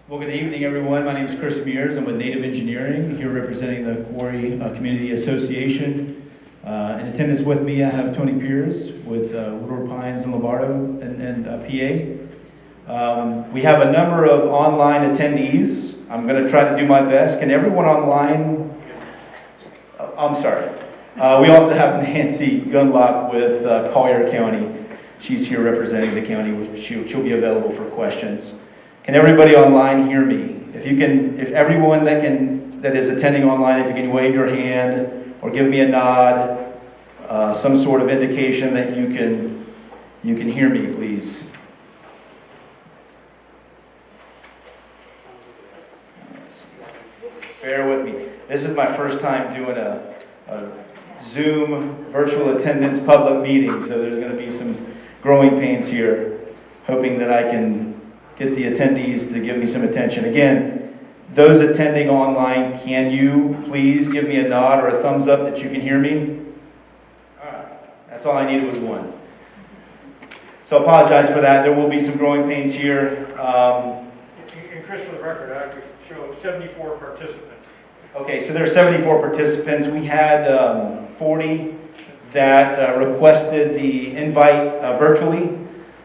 Well, good evening, everyone. My name is Chris Mears. I'm with Native Engineering, here representing the Quarry Community Association. In attendance with me, I have Tony Piers with Woodward Pines and Lombardo and PA. We have a number of online attendees. I'm going to try to do my best. Can everyone online? I'm sorry. We also have Nancy Gunlock with Collier County. She's here representing the county. She'll be available for questions. Can everybody online hear me? If everyone that is attending online, if you can wave your hand or give me a nod, some sort of indication that you can hear me, please. Bear with me. This is my first time doing a Zoom virtual attendance public meeting, so there's going to be some growing pains here, hoping that I can get the attendees to give me some attention. Again, those attending online, can you please give me a nod or a thumbs up that you can hear me? All right. That's all I needed was one. So I apologize for that. There will be some growing pains here. And Chris, for the record, I would show 74 participants. Okay, so there are 74 participants. We had 40 that requested the invite virtually.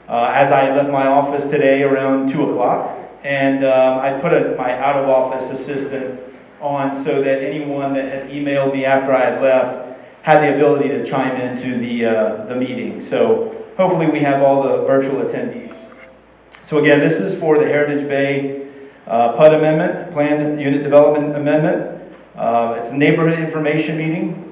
As I left my office today around 2 o'clock, and I put my out-of-office assistant on so that anyone that had emailed me after I had left had the ability to chime into the meeting. So hopefully we have all the virtual attendees. So again, this is for the Heritage Bay PUD Amendment, Planned Unit Development Amendment. It's a neighborhood information meeting.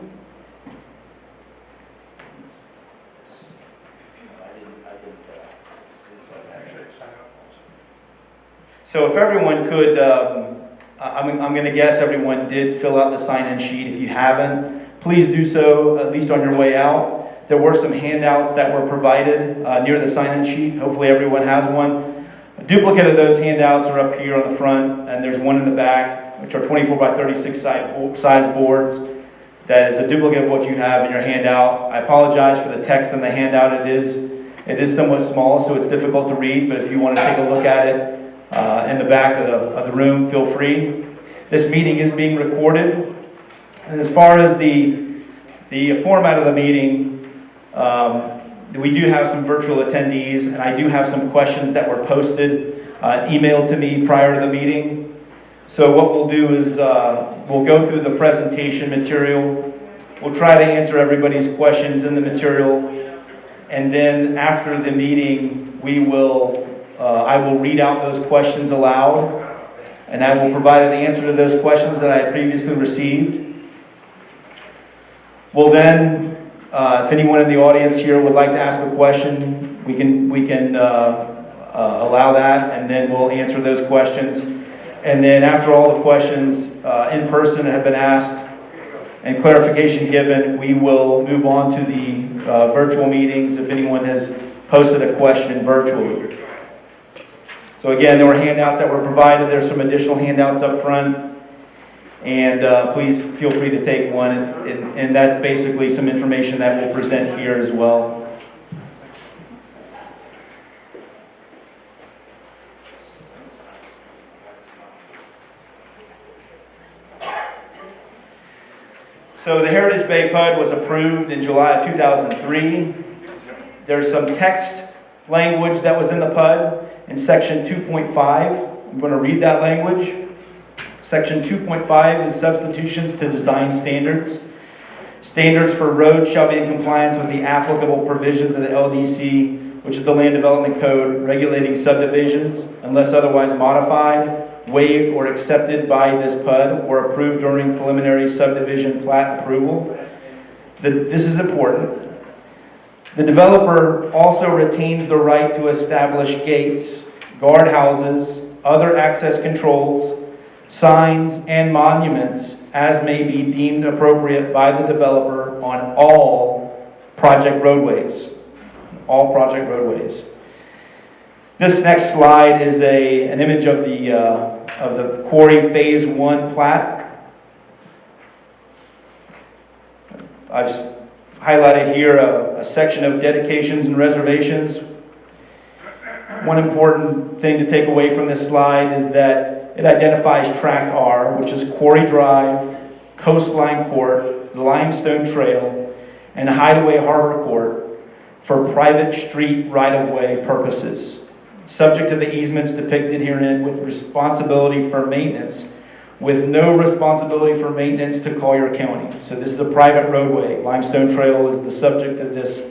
So if everyone could, I'm going to guess everyone did fill out the sign-in sheet. If you haven't, please do so, at least on your way out. There were some handouts that were provided near the sign-in sheet. Hopefully everyone has one. A duplicate of those handouts are up here on the front, and there's one in the back, which are 24 by 36 size boards. That is a duplicate of what you have in your handout. I apologize for the text in the handout. It is somewhat small, so it's difficult to read, but if you want to take a look at it, in the back of the room, feel free. This meeting is being recorded. And as far as the format of the meeting, we do have some virtual attendees, and I do have some questions that were posted, emailed to me prior to the meeting. So what we'll do is we'll go through the presentation material. We'll try to answer everybody's questions in the material. And then after the meeting, I will read out those questions aloud, and I will provide an answer to those questions that I had previously received. Well then, if anyone in the audience here would like to ask a question, we can allow that, and then we'll answer those questions. And then after all the questions in person have been asked and clarification given, we will move on to the virtual meetings if anyone has posted a question virtually. So again, there were handouts that were provided. There's some additional handouts up front. And please feel free to take one. And that's basically some information that we'll present here as well. So the Heritage Bay PUD was approved in July of 2003. There's some text language that was in the PUD. In section 2.5, I'm going to read that language. Section 2.5 is substitutions to design standards. Standards for roads shall be in compliance with the applicable provisions of the LDC, which is the Land Development Code, regulating subdivisions, unless otherwise modified, waived, or accepted by this PUD, or approved during preliminary subdivision plat approval. This is important. The developer also retains the right to establish gates, guardhouses, other access controls, signs, and monuments as may be deemed appropriate by the developer on all project roadways. All project roadways. This next slide is an image of the Quarry Phase 1 plat. I've highlighted here a section of dedications and reservations. One important thing to take away from this slide is that it identifies Tract R, which is Quarry Drive, Coastline Court, Limestone Trail, and Hideaway Harbor Court for private street right-of-way purposes, subject to the easements depicted herein with responsibility for maintenance, with no responsibility for maintenance to Collier County. So this is a private roadway. Limestone Trail is the subject of this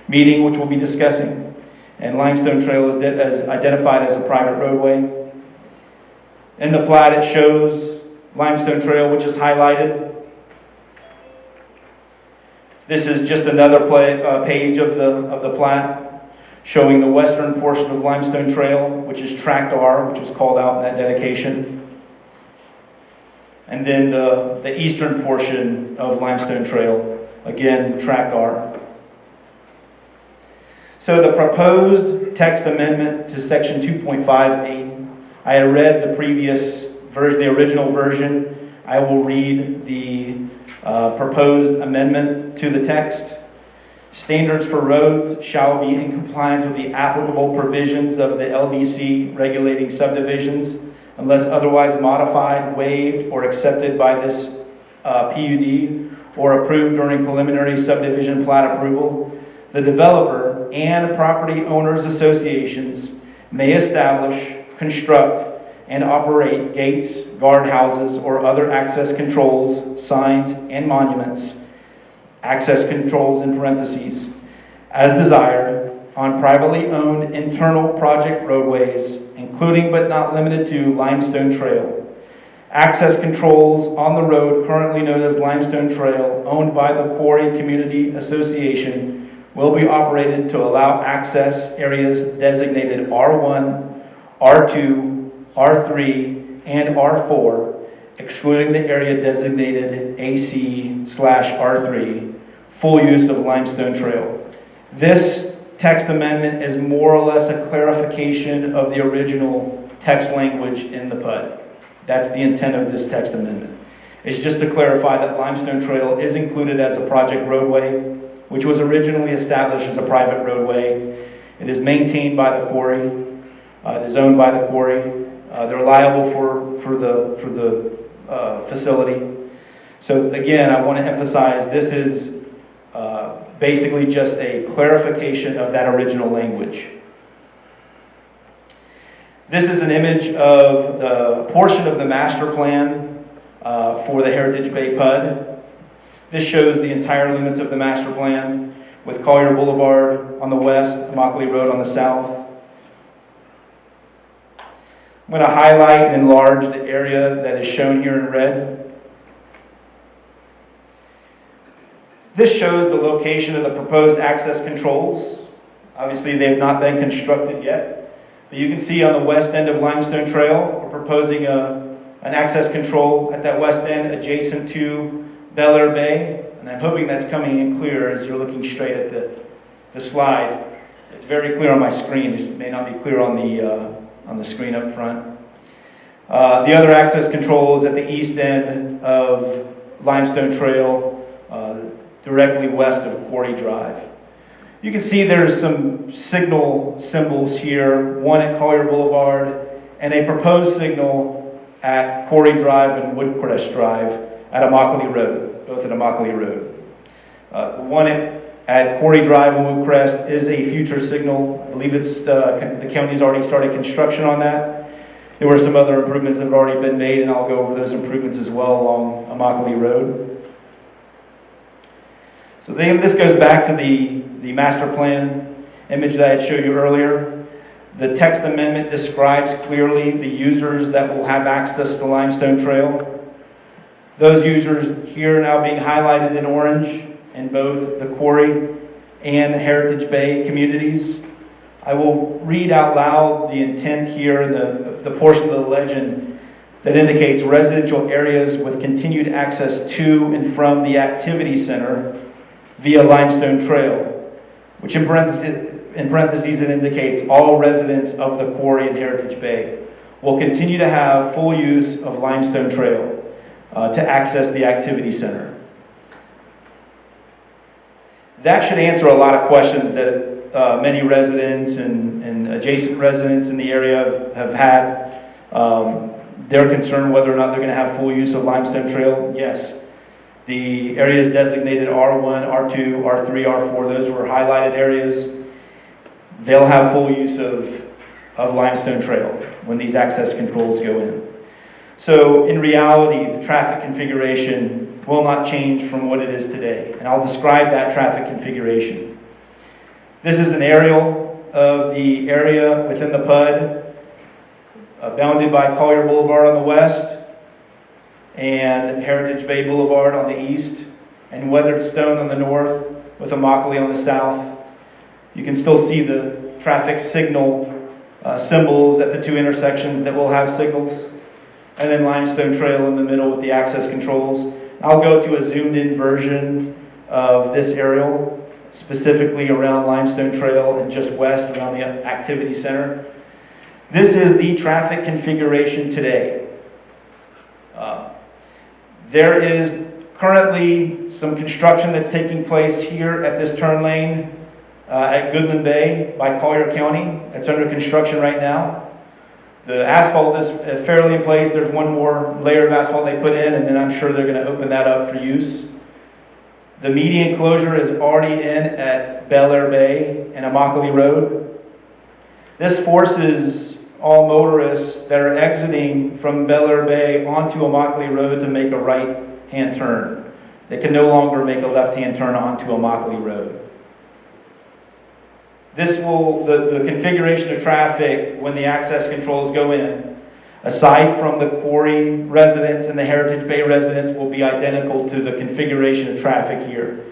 meeting, which we'll be discussing. And Limestone Trail is identified as a private roadway. In the plat, it shows Limestone Trail, which is highlighted. This is just another page of the plat showing the western portion of Limestone Trail, which is Tract R, which was called out in that dedication. And then the eastern portion of Limestone Trail, again, Tract R. So the proposed text amendment to section 2.58, I had read the previous version, the original version. I will read the proposed amendment to the text. Standards for roads shall be in compliance with the applicable provisions of the LDC regulating subdivisions, unless otherwise modified, waived, or accepted by this PUD or approved during preliminary subdivision plat approval. The developer and property owners associations may establish, construct, and operate gates, guardhouses, or other access controls, signs, and monuments, access controls in parentheses, as desired, on privately owned internal project roadways, including but not limited to Limestone Trail. Access controls on the road currently known as Limestone Trail, owned by the Quarry Community Association, will be operated to allow access areas designated R1, R2, R3, and R4, excluding the area designated AC/R3, full use of Limestone Trail. This text amendment is more or less a clarification of the original text language in the PUD. That's the intent of this text amendment. It's just to clarify that Limestone Trail is included as a project roadway, which was originally established as a private roadway. It is maintained by the quarry. It is owned by the quarry. They're liable for the facility. So again, I want to emphasize this is basically just a clarification of that original language. This is an image of the portion of the master plan for the Heritage Bay PUD. This shows the entire limits of the master plan with Collier Boulevard on the west, Immokalee Road on the south. I'm going to highlight and enlarge the area that is shown here in red. This shows the location of the proposed access controls. Obviously, they have not been constructed yet. But you can see on the west end of Limestone Trail, we're proposing an access control at that west end adjacent to Bel Air Bay. And I'm hoping that's coming in clear as you're looking straight at the slide. It's very clear on my screen. It just may not be clear on the screen up front. The other access control is at the east end of Limestone Trail, directly west of Quarry Drive. You can see there's some signal symbols here, one at Collier Boulevard and a proposed signal at Quarry Drive and Woodcrest Drive at Immokalee Road, both at Immokalee Road. The one at Quarry Drive and Woodcrest is a future signal. I believe it's the county's already started construction on that. There were some other improvements that have already been made, and I'll go over those improvements as well along Immokalee Road. So this goes back to the master plan image that I showed you earlier. The text amendment describes clearly the users that will have access to Limestone Trail. Those users here now being highlighted in orange in both the Quarry and Heritage Bay communities. I will read out loud the intent here, the portion of the legend that indicates residential areas with continued access to and from the activity center via Limestone Trail, which in parentheses it indicates all residents of the Quarry and Heritage Bay will continue to have full use of Limestone Trail to access the activity center. That should answer a lot of questions that many residents and adjacent residents in the area have had. They're concerned whether or not they're going to have full use of Limestone Trail. Yes. The areas designated R1, R2, R3, R4, those were highlighted areas. They'll have full use of Limestone Trail when these access controls go in. So in reality, the traffic configuration will not change from what it is today. And I'll describe that traffic configuration. This is an aerial of the area within the PUD, bounded by Collier Boulevard on the west and Heritage Bay Boulevard on the east, and Weathered Stone on the north with Immokalee on the south. You can still see the traffic signal symbols at the two intersections that will have signals, and then Limestone Trail in the middle with the access controls. I'll go to a zoomed in version of this aerial, specifically around Limestone Trail and just west around the activity center. This is the traffic configuration today. There is currently some construction that's taking place here at this turn lane at Goodland Bay by Collier County. It's under construction right now. The asphalt is fairly in place. There's one more layer of asphalt they put in, and then I'm sure they're going to open that up for use. The median closure is already in at Bel Air Bay and Immokalee Road. This forces all motorists that are exiting from Bel Air Bay onto Immokalee Road to make a right-hand turn. They can no longer make a left-hand turn onto Immokalee Road. This will, the configuration of traffic when the access controls go in, aside from the Quarry residents and the Heritage Bay residents, will be identical to the configuration of traffic here.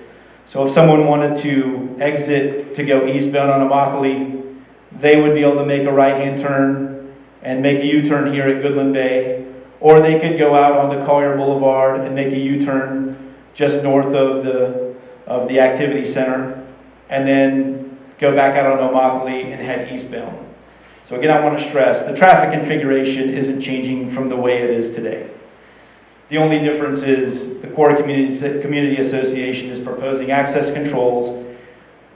So if someone wanted to exit to go eastbound on Immokalee, they would be able to make a right-hand turn and make a U-turn here at Goodland Bay, or they could go out onto Collier Boulevard and make a U-turn just north of the activity center, and then go back out on Immokalee and head eastbound. So again, I want to stress, the traffic configuration isn't changing from the way it is today. The only difference is the Quarry Community Association is proposing access controls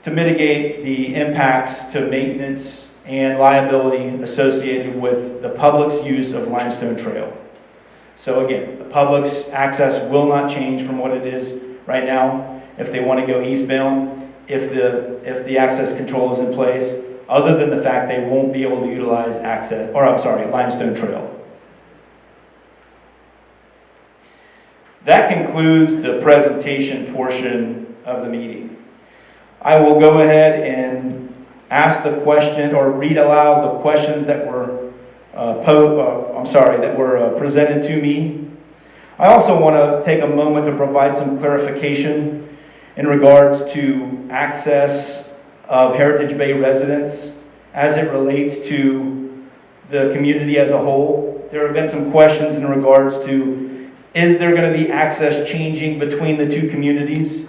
to mitigate the impacts to maintenance and liability associated with the public's use of Limestone Trail. So again, the public's access will not change from what it is right now if they want to go eastbound, if the access control is in place, other than the fact they won't be able to utilize Limestone Trail. That concludes the presentation portion of the meeting. I will go ahead and ask the question or read aloud the questions that were presented to me. I also want to take a moment to provide some clarification in regards to access of Heritage Bay residents as it relates to the community as a whole. There have been some questions in regards to, is there going to be access changing between the two communities?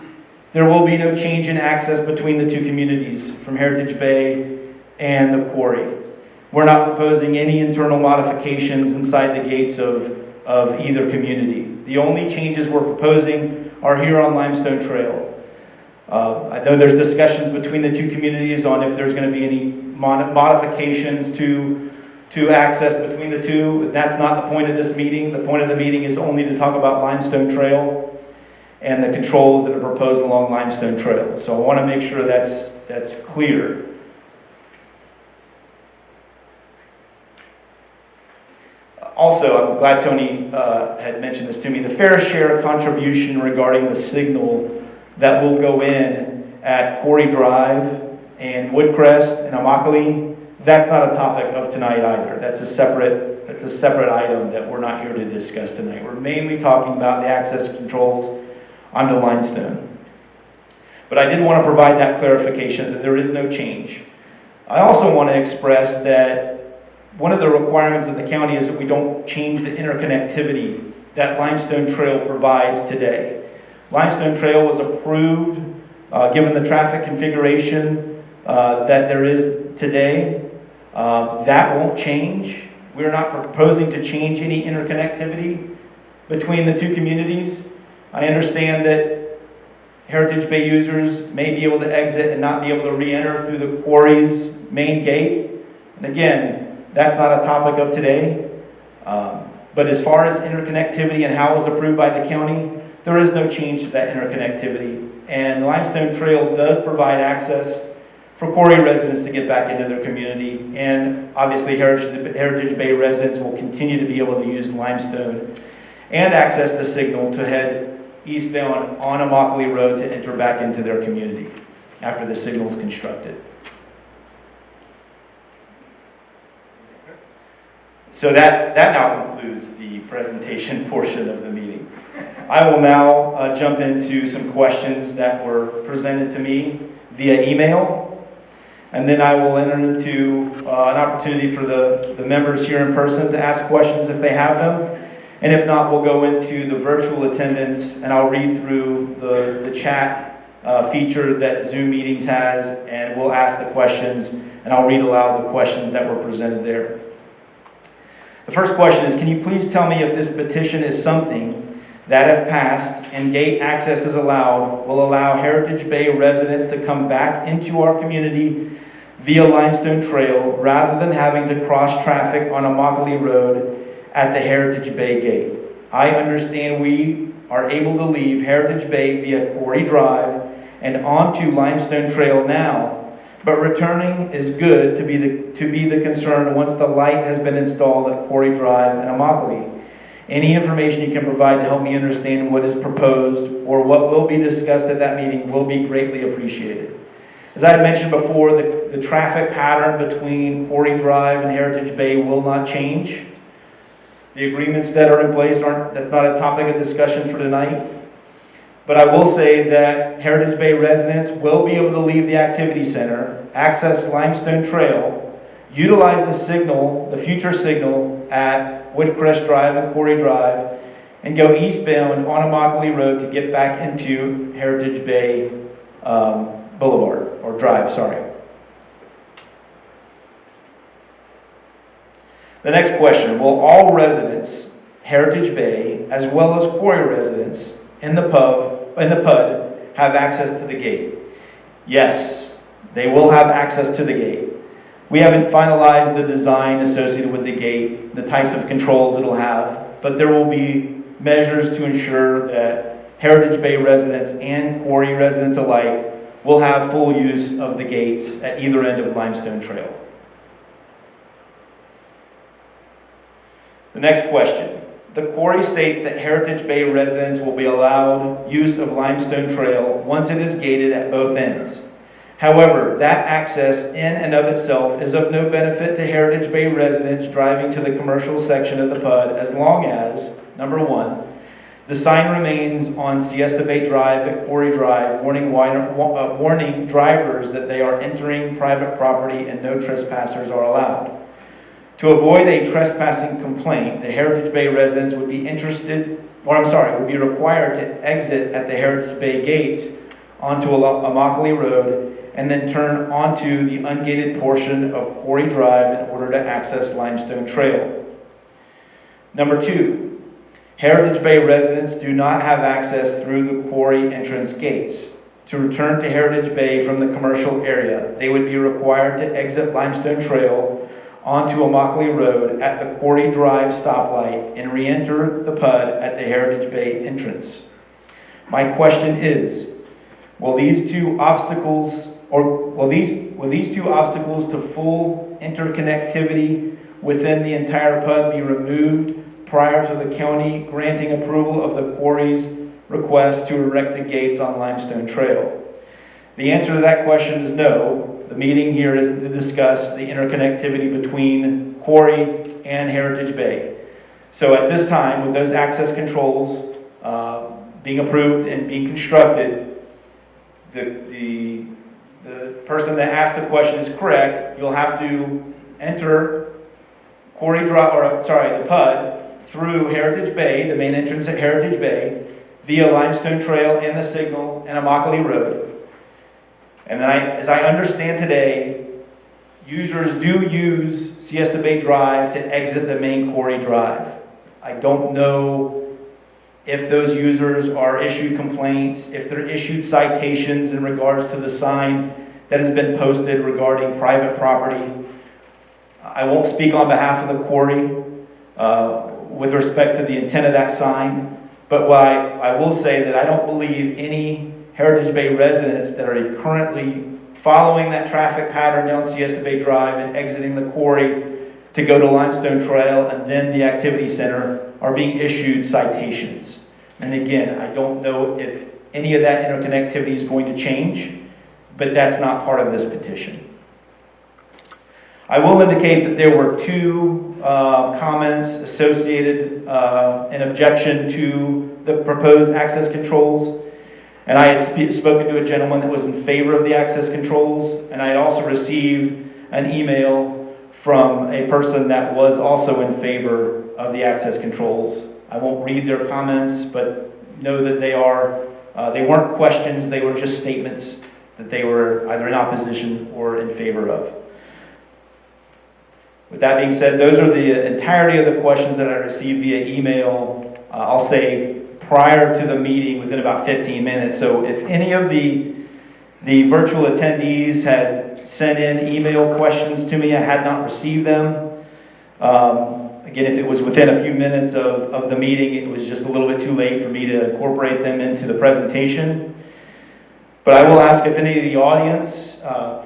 There will be no change in access between the two communities from Heritage Bay and the Quarry. We're not proposing any internal modifications inside the gates of either community. The only changes we're proposing are here on Limestone Trail. I know there's discussions between the two communities on if there's going to be any modifications to access between the two. That's not the point of this meeting. The point of the meeting is only to talk about Limestone Trail and the controls that are proposed along Limestone Trail. So I want to make sure that's clear. Also, I'm glad Tony had mentioned this to me. The fair share contribution regarding the signal that will go in at Quarry Drive and Woodcrest and Immokalee, that's not a topic of tonight either. That's a separate item that we're not here to discuss tonight. We're mainly talking about the access controls onto Limestone. But I did want to provide that clarification that there is no change. I also want to express that one of the requirements of the county is that we don't change the interconnectivity that Limestone Trail provides today. Limestone Trail was approved given the traffic configuration that there is today. That won't change. We're not proposing to change any interconnectivity between the two communities. I understand that Heritage Bay users may be able to exit and not be able to re-enter through the quarry's main gate. And again, that's not a topic of today. But as far as interconnectivity and how it was approved by the county, there is no change to that interconnectivity. And the Limestone Trail does provide access for Quarry residents to get back into their community. And obviously Heritage Bay residents will continue to be able to use Limestone and access the signal to head eastbound on Immokalee Road to enter back into their community after the signal is constructed. So that now concludes the presentation portion of the meeting. I will now jump into some questions that were presented to me via email, and then I will enter into an opportunity for the members here in person to ask questions if they have them. And if not, we'll go into the virtual attendance, and I'll read through the chat feature that Zoom Meetings has, and we'll ask the questions, and I'll read aloud the questions that were presented there. The first question is, can you please tell me if this petition is something that, if passed and gate access is allowed, will allow Heritage Bay residents to come back into our community via Limestone Trail rather than having to cross traffic on Immokalee Road at the Heritage Bay gate? I understand we are able to leave Heritage Bay via Quarry Drive and onto Limestone Trail now, but returning is good to be the concern once the light has been installed at Quarry Drive and Immokalee. Any information you can provide to help me understand what is proposed or what will be discussed at that meeting will be greatly appreciated. As I had mentioned before, the traffic pattern between Quarry Drive and Heritage Bay will not change. The agreements that are in place that's not a topic of discussion for tonight. But I will say that Heritage Bay residents will be able to leave the activity center, access Limestone Trail, utilize the future signal at Woodcrest Drive and Quarry Drive, and go eastbound on Immokalee Road to get back into Heritage Bay Boulevard, or Drive, sorry. The next question, will all residents, Heritage Bay, as well as Quarry residents in the PUD have access to the gate? Yes, they will have access to the gate. We haven't finalized the design associated with the gate, the types of controls it'll have, but there will be measures to ensure that Heritage Bay residents and Quarry residents alike will have full use of the gates at either end of Limestone Trail. The next question. The Quarry states that Heritage Bay residents will be allowed use of Limestone Trail once it is gated at both ends. However, that access in and of itself is of no benefit to Heritage Bay residents driving to the commercial section of the PUD as long as, number one, the sign remains on Siesta Bay Drive at Quarry Drive warning drivers that they are entering private property and no trespassers are allowed. To avoid a trespassing complaint, the Heritage Bay residents would be required to exit at the Heritage Bay gates onto Immokalee Road and then turn onto the ungated portion of Quarry Drive in order to access Limestone Trail. Number two, Heritage Bay residents do not have access through the Quarry entrance gates. To return to Heritage Bay from the commercial area, they would be required to exit Limestone Trail onto Immokalee Road at the Quarry Drive stoplight and re-enter the PUD at the Heritage Bay entrance. My question is, will these two obstacles to full interconnectivity within the entire PUD be removed prior to the county granting approval of the Quarry's request to erect the gates on Limestone Trail? The answer to that question is no. The meeting here is to discuss the interconnectivity between Quarry and Heritage Bay. So at this time, with those access controls being approved and being constructed, the person that asked the question is correct. You'll have to enter the PUD through Heritage Bay, the main entrance at Heritage Bay, via Limestone Trail and the signal and Immokalee Road. And then as I understand today, users do use Siesta Bay Drive to exit the main Quarry Drive. I don't know if those users are issued complaints, if they're issued citations in regards to the sign that has been posted regarding private property. I won't speak on behalf of the quarry with respect to the intent of that sign, but what I will say that I don't believe any Heritage Bay residents that are currently following that traffic pattern down Siesta Bay Drive and exiting the quarry to go to Limestone Trail and then the activity center are being issued citations. And again, I don't know if any of that interconnectivity is going to change, but that's not part of this petition. I will indicate that there were two comments associated, in objection to the proposed access controls. And I had spoken to a gentleman that was in favor of the access controls, and I had also received an email from a person that was also in favor of the access controls. I won't read their comments, but know that they weren't questions, they were just statements that they were either in opposition or in favor of. With that being said, those are the entirety of the questions that I received via email, I'll say prior to the meeting within about 15 minutes. So if any of the virtual attendees had sent in email questions to me, I had not received them. Again, if it was within a few minutes of the meeting, it was just a little bit too late for me to incorporate them into the presentation. But I will ask if any of the audience,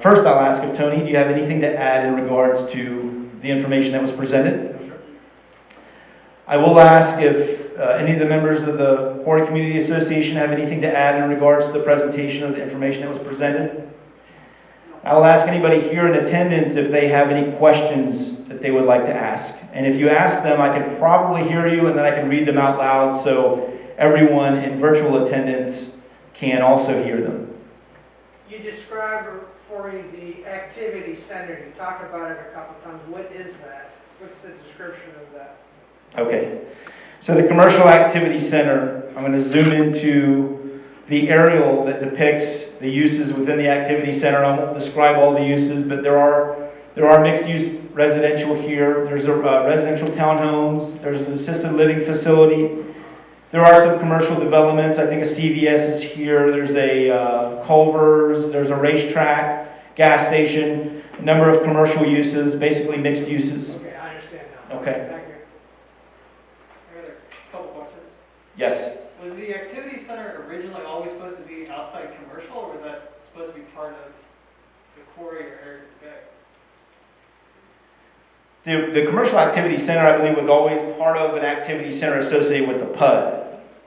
first I'll ask if Tony, do you have anything to add in regards to the information that was presented? No, sir. I will ask if any of the members of the Quarry Community Association have anything to add in regards to the presentation of the information that was presented. I'll ask anybody here in attendance if they have any questions that they would like to ask. And if you ask them, I can probably hear you and then I can read them out loud so everyone in virtual attendance can also hear them. You described for the activity center. You talked about it a couple times. What is that? What's the description of that? Okay. So the Commercial Activity Center, I'm going to zoom into the aerial that depicts the uses within the activity center. I won't describe all the uses, but there are mixed-use residential here. There's a residential townhomes. There's an assisted living facility. There are some commercial developments. I think a CVS is here. There's a Culver's. There's a racetrack, gas station, a number of commercial uses, basically mixed uses. Okay, I understand now. Okay. Thank you. I got a couple questions. Yes. Was the activity center originally always supposed to be outside commercial, or was that supposed to be part of the Quarry or Heritage Bay? The Commercial Activity Center, I believe, was always part of an activity center associated with the PUD.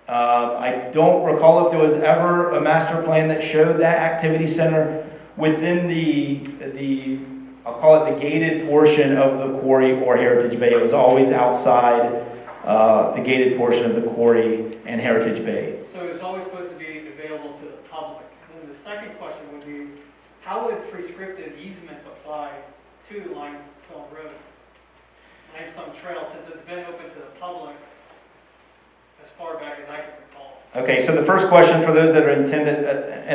I don't recall if there was ever a master plan that showed that activity center within the I'll call it the gated portion of the Quarry or Heritage Bay. It was always outside the gated portion of the Quarry and Heritage Bay. So it was always supposed to be available to the public. And then the second question would be, how would prescriptive easements apply to Limestone Road? Limestone Trail, since it's been open to the public as far back as I can recall. Okay, so the first question for those that are in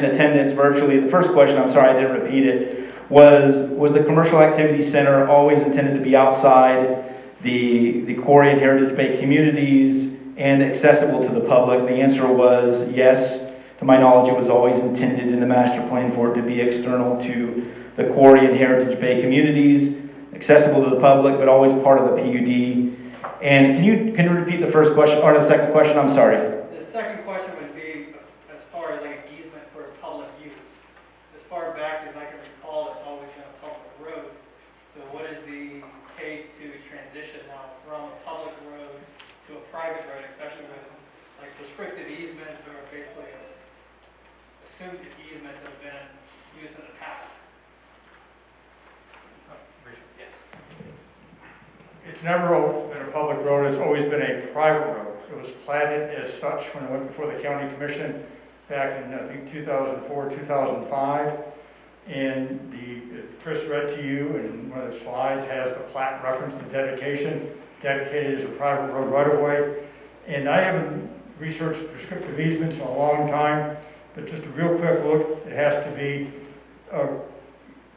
attendance virtually, the first question, I'm sorry I didn't repeat it, was the Commercial Activity Center always intended to be outside the Quarry and Heritage Bay communities and accessible to the public? The answer was yes. To my knowledge, it was always intended in the master plan for it to be external to the Quarry and Heritage Bay communities, accessible to the public, but always part of the PUD. And can you repeat the first question or the second question? I'm sorry. The second question would be as far as like an easement for public use. As far back as I can recall, it's always been a public road. So what is the case to transition now from a public road to a private road, especially with like prescriptive easements or basically assumed easements that have been used in the past? Yes. It's never been a public road, it's always been a private road. It was platted as such when it went before the county commission back in, I think, 2004, 2005. And Chris read to you, and one of the slides has the plat reference and dedication, dedicated as a private road right-of-way. And I haven't researched prescriptive easements in a long time, but just a real quick look, it has to be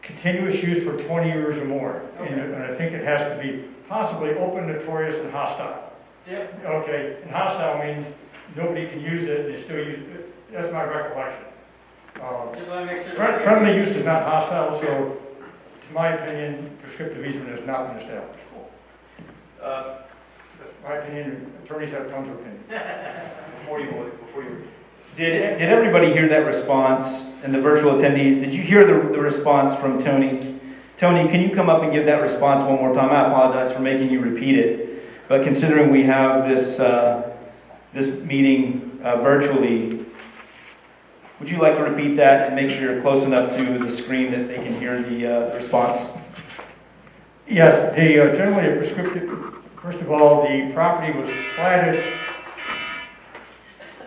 continuous use for 20 years or more. Okay. And I think it has to be possibly open, notorious, and hostile. Yeah. Okay, and hostile means nobody can use it, they still use it. That's my recollection. Just want to make sure. Friendly use is not hostile, so to my opinion, prescriptive easement has not been established. That's my opinion, attorneys have tons of opinions. Before you, did everybody hear that response and the virtual attendees? Did you hear the response from Tony? Tony, can you come up and give that response one more time? I apologize for making you repeat it, but considering we have this meeting virtually, would you like to repeat that and make sure you're close enough to the screen that they can hear the response? Yes, generally a prescriptive, first of all, the property was platted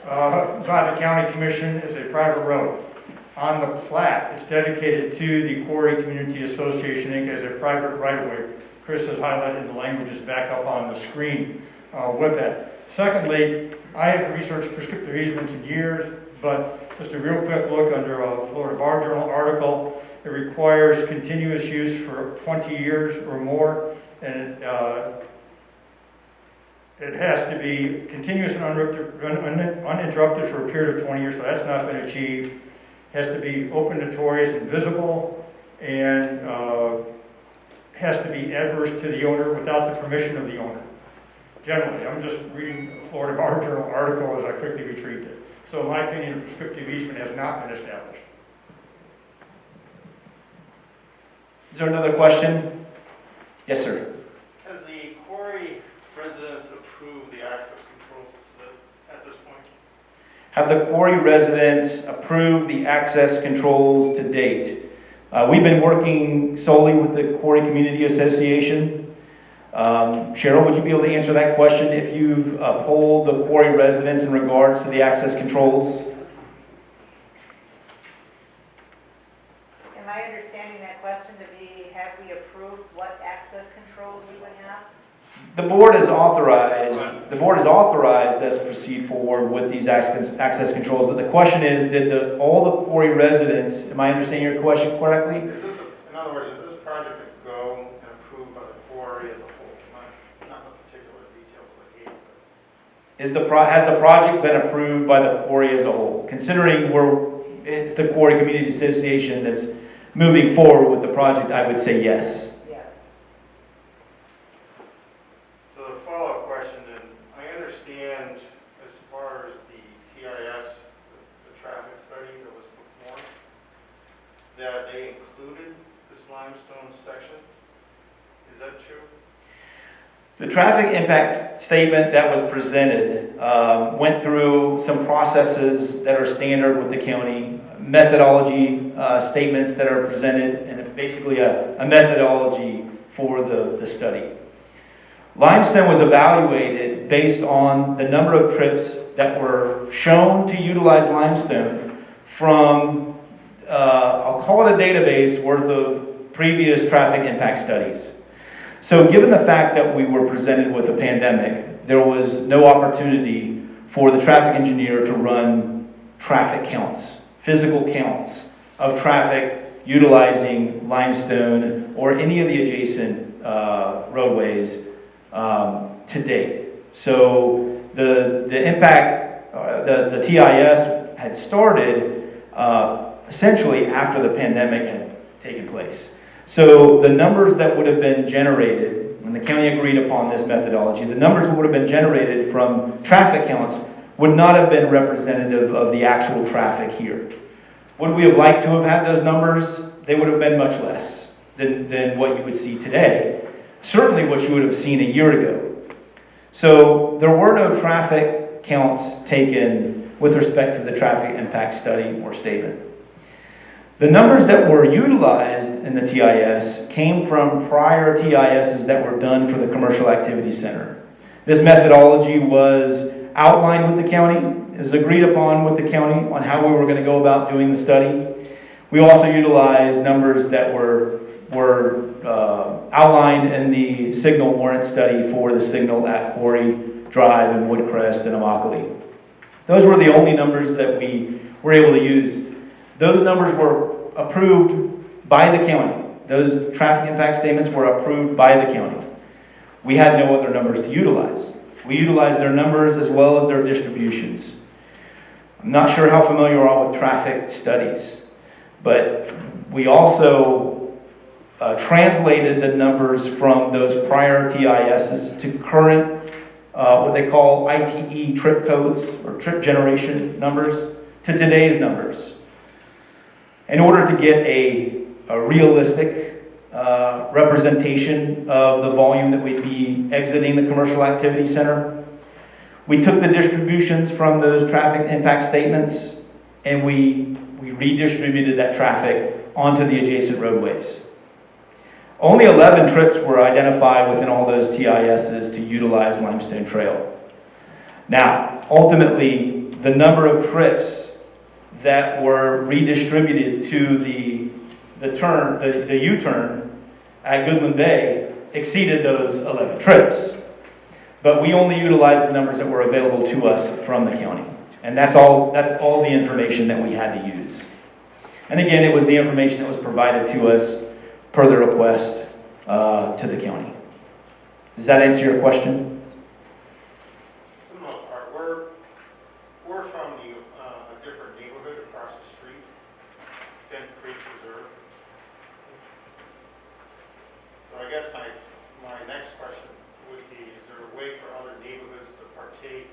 by the county commission as a private road. On the plat, it's dedicated to the Quarry Community Association, Inc. as a private right-of-way. Chris has highlighted the languages back up on the screen with that. Secondly, I haven't researched prescriptive easements in years, but just a real quick look under a Florida Bar Journal article. It requires continuous use for 20 years or more, and it has to be continuous and uninterrupted for a period of 20 years, so that's not been achieved. It has to be open, notorious, and visible, and has to be adverse to the owner without the permission of the owner. Generally, I'm just reading a Florida Bar Journal article as I quickly retrieved it. So in my opinion, a prescriptive easement has not been established. Is there another question? Yes, sir. Has the Quarry residents approved the access controls at this point? Have the Quarry residents approved the access controls to date? We've been working solely with the Quarry Community Association. Cheryl, would you be able to answer that question if you've polled the Quarry residents in regards to the access controls? Am I understanding that question to be, have we approved what access controls we would have? The board is authorized us to proceed forward with these access controls, but the question is, did all the Quarry residents, am I understanding your question correctly? Is this, in other words, is this project a go and approved by the Quarry as a whole? Not the particular details of the gate, but... Has the project been approved by the Quarry as a whole? Considering it's the Quarry Community Association that's moving forward with the project, I would say yes. Yes. So the follow-up question then, I understand as far as the TIS, the traffic study that was performed, that they included this limestone section. Is that true? The traffic impact statement that was presented went through some processes that are standard with the county, methodology statements that are presented, and basically a methodology for the study. Limestone was evaluated based on the number of trips that were shown to utilize limestone from, I'll call it a database worth of previous traffic impact studies. So given the fact that we were presented with a pandemic, there was no opportunity for the traffic engineer to run traffic counts, physical counts of traffic utilizing limestone or any of the adjacent roadways to date. So the impact, the TIS had started essentially after the pandemic had taken place. So the numbers that would have been generated, when the county agreed upon this methodology, the numbers that would have been generated from traffic counts would not have been representative of the actual traffic here. Would we have liked to have had those numbers? They would have been much less than what you would see today. Certainly what you would have seen a year ago. So there were no traffic counts taken with respect to the traffic impact study or statement. The numbers that were utilized in the TIS came from prior TISs that were done for the Commercial Activity Center. This methodology was outlined with the county. It was agreed upon with the county on how we were going to go about doing the study. We also utilized numbers that were outlined in the signal warrant study for the signal at Quarry Drive and Woodcrest and Immokalee. Those were the only numbers that we were able to use. Those numbers were approved by the county. Those traffic impact statements were approved by the county. We had no other numbers to utilize. We utilize their numbers as well as their distributions. I'm not sure how familiar you are with traffic studies, but we also translated the numbers from those prior TISs to current, what they call ITE trip codes or trip generation numbers to today's numbers in order to get a realistic representation of the volume that we'd be exiting the commercial activity center. We took the distributions from those traffic impact statements and we redistributed that traffic onto the adjacent roadways. Only 11 trips were identified within all those TISs to utilize Limestone Trail. Now, ultimately, the number of trips that were redistributed to the U-turn at Goodland Bay exceeded those 11 trips. But we only utilized the numbers that were available to us from the county. And that's all the information that we had to use. And again, it was the information that was provided to us per the request to the county. Does that answer your question? For the most part, we're from a different neighborhood across the street, Bent Creek Reserve. So I guess my next question would be, is there a way for other neighborhoods to partake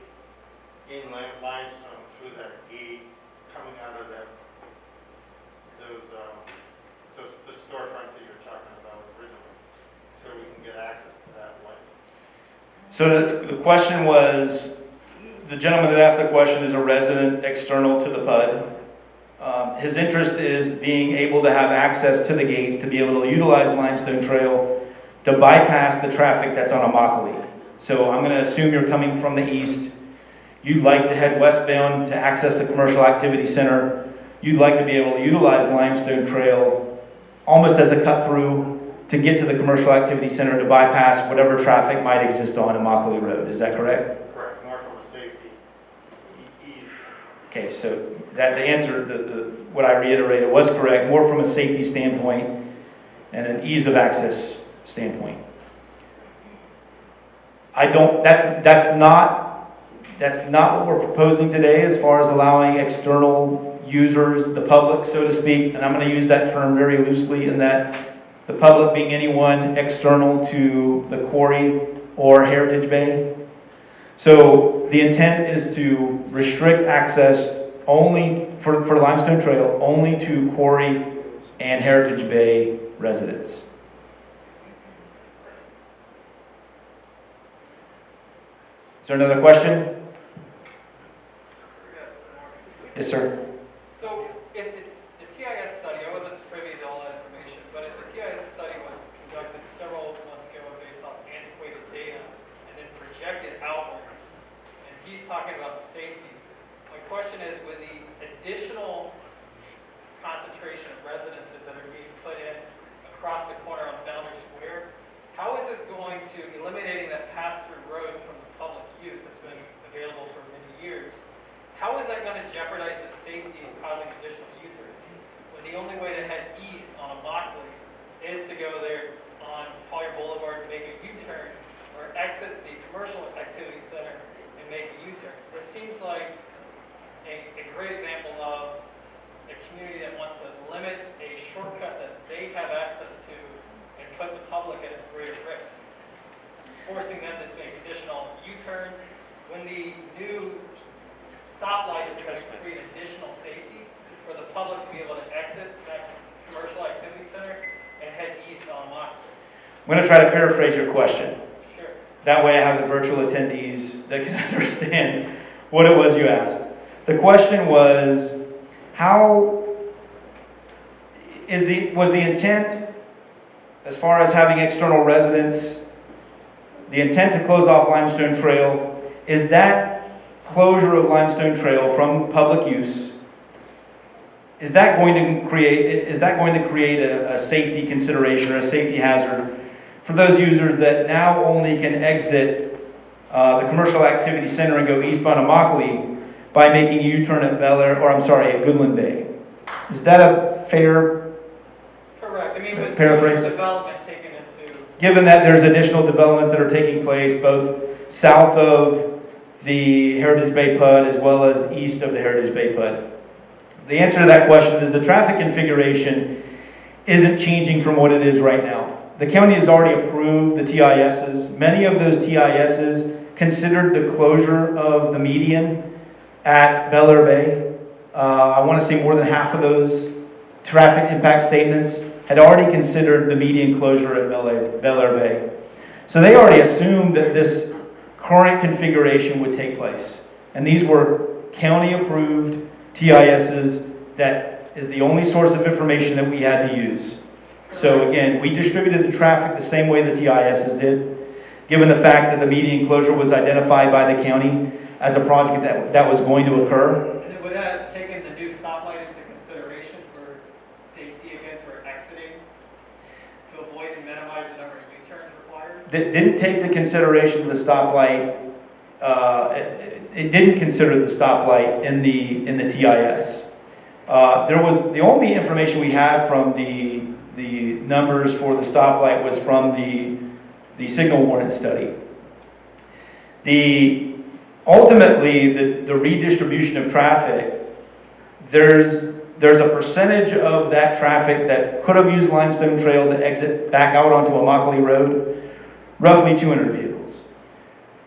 in limestone through that gate coming out of the storefronts that you're talking about originally, so we can get access to that light? So the question was, the gentleman that asked the question is a resident external to the PUD. His interest is being able to have access to the gates to be able to utilize Limestone Trail to bypass the traffic that's on Immokalee. So I'm going to assume you're coming from the east. You'd like to head westbound to access the commercial activity center. You'd like to be able to utilize Limestone Trail almost as a cut through to get to the commercial activity center to bypass whatever traffic might exist on Immokalee Road. Is that correct? Correct, more from a safety ease. Okay, so that the answer, what I reiterated was correct, more from a safety standpoint and an ease of access standpoint. That's not what we're proposing today as far as allowing external users, the public, so to speak, and I'm going to use that term very loosely in that the public being anyone external to the Quarry or Heritage Bay. So the intent is to restrict access only for Limestone Trail, only to Quarry and Heritage Bay residents. Is there another question? Yes, sir. So if the TIS study, I wasn't privy to all that information, but if the TIS study was conducted several months ago based on antiquated data and then projected outwards, and he's talking about safety, my question is, with the additional concentration of residences that are being put in across the corner on Foundry Square, how is this going to eliminating that pass-through road from the public use that's been available for many years? How is that going to jeopardize the safety and causing additional U-turns when the only way to head east on Immokalee is to go there on Collier Boulevard to make a U-turn or exit the commercial activity center and make a U-turn? This seems like a great example of a community that wants to limit a shortcut that they have access to and put the public at a greater risk, forcing them to make additional U-turns when the new stoplight is going to create additional safety for the public to be able to exit that commercial activity center and head east on Immokalee. I'm going to try to paraphrase your question. Sure. That way I have the virtual attendees that can understand what it was you asked. The question was, was the intent, as far as having external residents, the intent to close off Limestone Trail, is that closure of Limestone Trail from public use, is that going to create a safety consideration or a safety hazard for those users that now only can exit the commercial activity center and go eastbound Immokalee by making a U-turn at at Goodland Bay? Is that a fair Correct. I mean, with paraphrase? development taken into Given that there's additional developments that are taking place, both south of the Heritage Bay PUD as well as east of the Heritage Bay PUD. The answer to that question is the traffic configuration isn't changing from what it is right now. The county has already approved the TISs. Many of those TISs considered the closure of the median at Bel Air Bay. I want to say more than half of those traffic impact statements had already considered the median closure at Bel Air Bay. So they already assumed that this current configuration would take place. And these were county-approved TISs that is the only source of information that we had to use. So again, we distributed the traffic the same way the TISs did, given the fact that the median closure was identified by the county as a project that was going to occur. And then would that have taken the new stoplight into consideration for safety again, for exiting, to avoid and minimize the number of U-turns required? That didn't take the consideration of the stoplight. It didn't consider the stoplight in the TIS. There was the only information we had from the numbers for the stoplight was from the signal warrant study. Ultimately, the redistribution of traffic, there's a percentage of that traffic that could have used Limestone Trail to exit back out onto Immokalee Road, roughly 200 vehicles.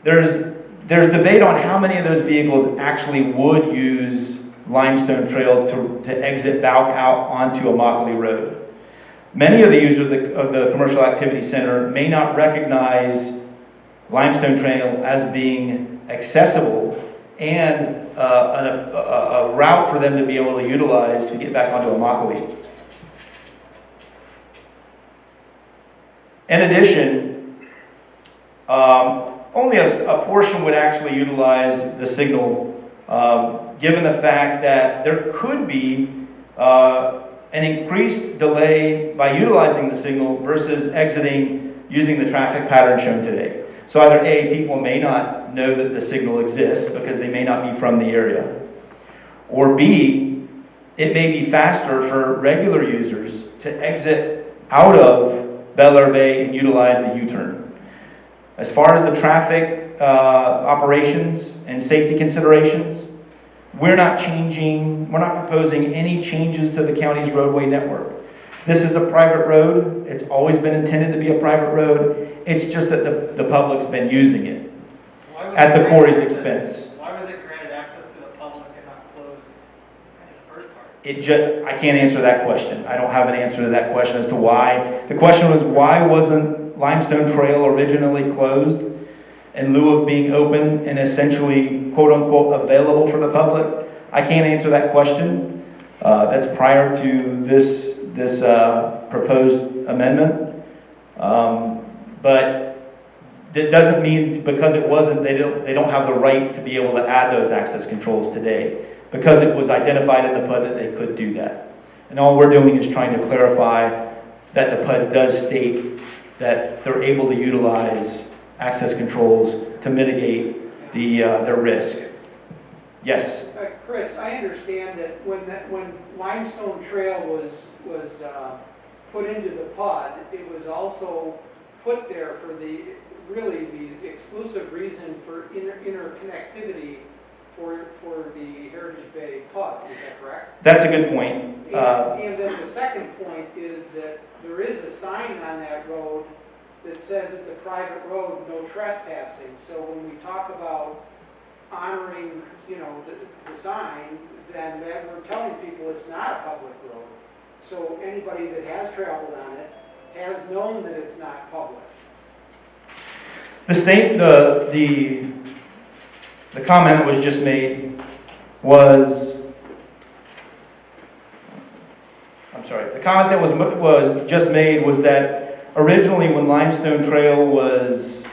There's debate on how many of those vehicles actually would use Limestone Trail to exit back out onto Immokalee Road. Many of the users of the Commercial Activity Center may not recognize Limestone Trail as being accessible and a route for them to be able to utilize to get back onto Immokalee. In addition, only a portion would actually utilize the signal, given the fact that there could be an increased delay by utilizing the signal versus exiting using the traffic pattern shown today. So either A, people may not know that the signal exists because they may not be from the area, or B, it may be faster for regular users to exit out of Bel Air Bay and utilize the U-turn. As far as the traffic operations and safety considerations, we're not proposing any changes to the county's roadway network. This is a private road. It's always been intended to be a private road. It's just that the public's been using it at the quarry's expense. Why was it granted access to the public and not closed in the first part? I can't answer that question. I don't have an answer to that question as to why. The question was, why wasn't Limestone Trail originally closed in lieu of being open and essentially, quote unquote, available for the public? I can't answer that question. That's prior to this proposed amendment. But it doesn't mean because it wasn't, they don't have the right to be able to add those access controls today. Because it was identified in the PUD that they could do that. And all we're doing is trying to clarify that the PUD does state that they're able to utilize access controls to mitigate their risk. Yes? Chris, I understand that when Limestone Trail was put into the PUD, it was also put there for the exclusive reason for interconnectivity for the Heritage Bay PUD. Is that correct? That's a good point. And then the second point is that there is a sign on that road that says it's a private road, no trespassing. So when we talk about honoring, the sign, then that we're telling people it's not a public road. So anybody that has traveled on it has known that it's not public. The comment that was just made was, the comment that was just made was that originally when Limestone Trail was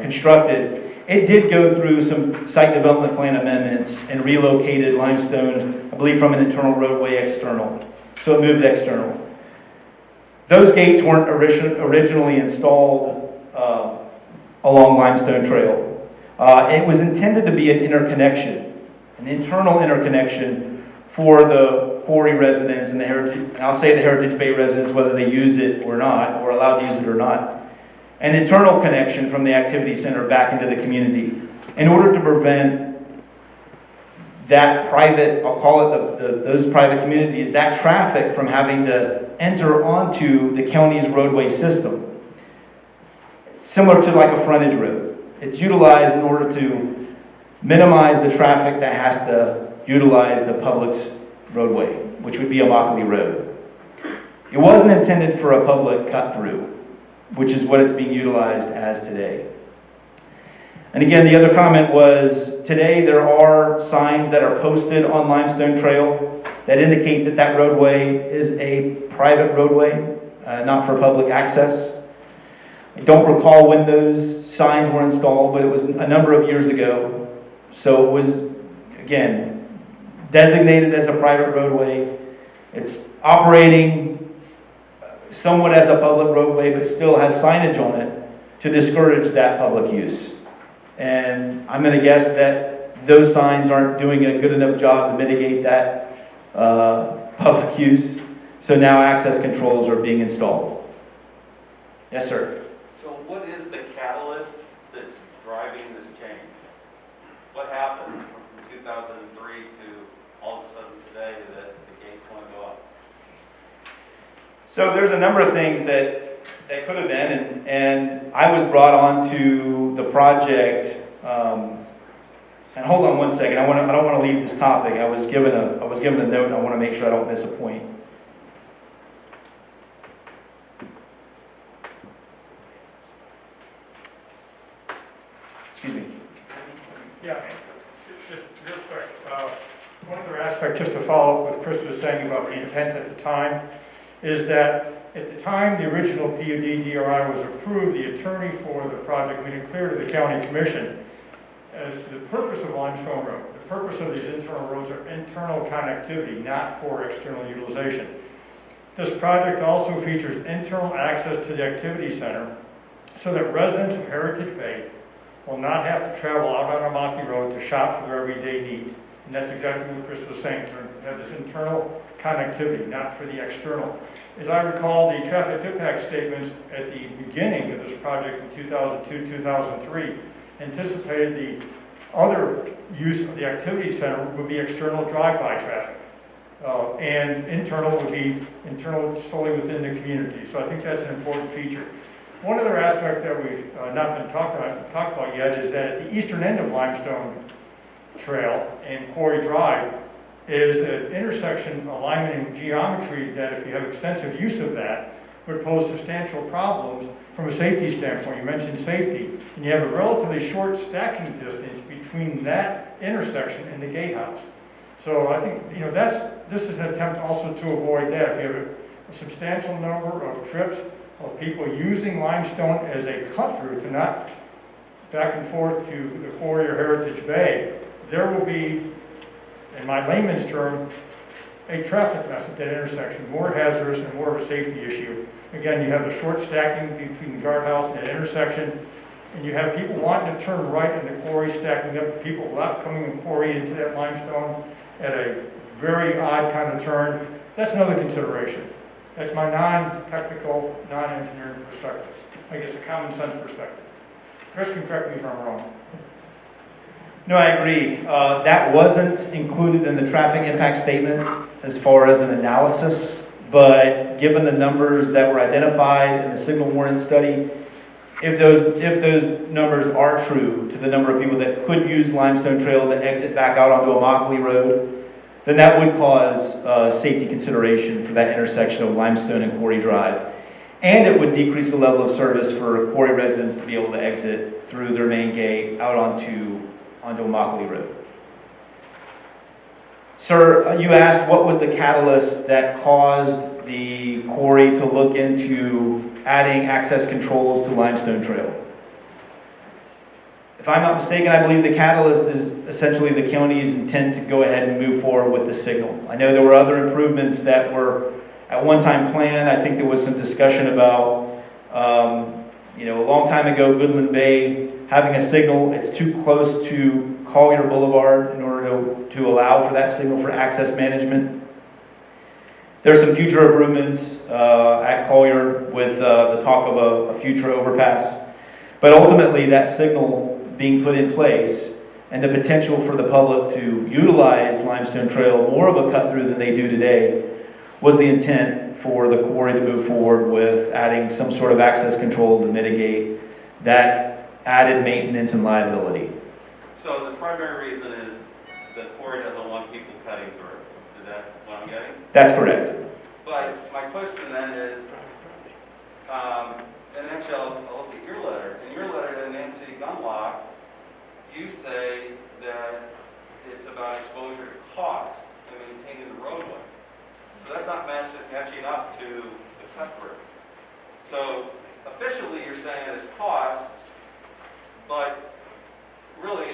constructed, it did go through some site development plan amendments and relocated Limestone, I believe, from an internal roadway external. So it moved external. Those gates weren't originally installed along Limestone Trail. It was intended to be an interconnection, an internal interconnection for the Quarry residents and the Heritage Bay residents, whether they use it or not, or allowed to use it or not. an internal connection from the activity center back into the community in order to prevent that private, I'll call it those private communities, that traffic from having to enter onto the county's roadway system. Similar to like a frontage road. It's utilized in order to minimize the traffic that has to utilize the public's roadway, which would be Immokalee Road. It wasn't intended for a public cut through, which is what it's being utilized as today. And again, the other comment was, today there are signs that are posted on Limestone Trail that indicate that that roadway is a private roadway, not for public access. I don't recall when those signs were installed, but it was a number of years ago. So it was, again, designated as a private roadway. It's operating somewhat as a public roadway, but still has signage on it to discourage that public use. And I'm going to guess that those signs aren't doing a good enough job to mitigate that public use. So now access controls are being installed. Yes, sir. So what is the catalyst that's driving this change? What happened from 2003 to all of a sudden today that the gates want to go up? So there's a number of things that could have been, and I was brought on to the project. And hold on one second. I don't want to leave this topic. I was given a note, and I want to make sure I don't miss a point. Excuse me. Yeah, just real quick. One other aspect, just to follow up what Chris was saying about the intent at the time, is that at the time the original PUD DRI was approved, the attorney for the project made it clear to the county commission as the purpose of Limestone Road. The purpose of these internal roads are internal connectivity, not for external utilization. This project also features internal access to the activity center so that residents of Heritage Bay will not have to travel out on Immokalee Road to shop for their everyday needs. And that's exactly what Chris was saying, to have this internal connectivity, not for the external. As I recall, the traffic impact statements at the beginning of this project in 2002, 2003 anticipated the other use of the activity center would be external drive-by traffic. And internal would be internal solely within the community. So I think that's an important feature. One other aspect that we've not been talked about yet is that at the eastern end of Limestone Trail and Quarry Drive is an intersection alignment and geometry that, if you have extensive use of that, would pose substantial problems from a safety standpoint. You mentioned safety, and you have a relatively short stacking distance between that intersection and the gatehouse. So I think this is an attempt also to avoid that. If you have a substantial number of trips of people using limestone as a cut through to not back and forth to the Quarry or Heritage Bay, there will be, in my layman's term, a traffic mess at that intersection, more hazardous and more of a safety issue. Again, you have the short stacking between the guardhouse and that intersection, and you have people wanting to turn right in the Quarry, stacking up, people left coming in Quarry into that limestone at a very odd kind of turn. That's another consideration. That's my non-technical, non-engineering perspective. I guess a common sense perspective. Chris can correct me if I'm wrong. No, I agree. That wasn't included in the traffic impact statement as far as an analysis, but given the numbers that were identified in the signal warrant study, if those numbers are true to the number of people that could use Limestone Trail to exit back out onto Immokalee Road, then that would cause safety consideration for that intersection of Limestone and Quarry Drive. And it would decrease the level of service for Quarry residents to be able to exit through their main gate out onto Immokalee Road. Sir, you asked what was the catalyst that caused the quarry to look into adding access controls to Limestone Trail. If I'm not mistaken, I believe the catalyst is essentially the county's intent to go ahead and move forward with the signal. I know there were other improvements that were at one time planned. I think there was some discussion about, a long time ago, Goodland Bay having a signal. It's too close to Collier Boulevard in order to allow for that signal for access management. There's some future improvements at Collier with the talk of a future overpass. But ultimately, that signal being put in place and the potential for the public to utilize Limestone Trail more of a cut through than they do today was the intent for the quarry to move forward with adding some sort of access control to mitigate that added maintenance and liability. So the primary reason is the quarry doesn't want people cutting through. Is that what I'm getting? That's correct. But my question then is, and actually I'll look at your letter. In your letter to Nancy Gunlock, you say that it's about exposure to cost and maintaining the roadway. So that's not matching up to the cut through. So officially you're saying it's cost, but really,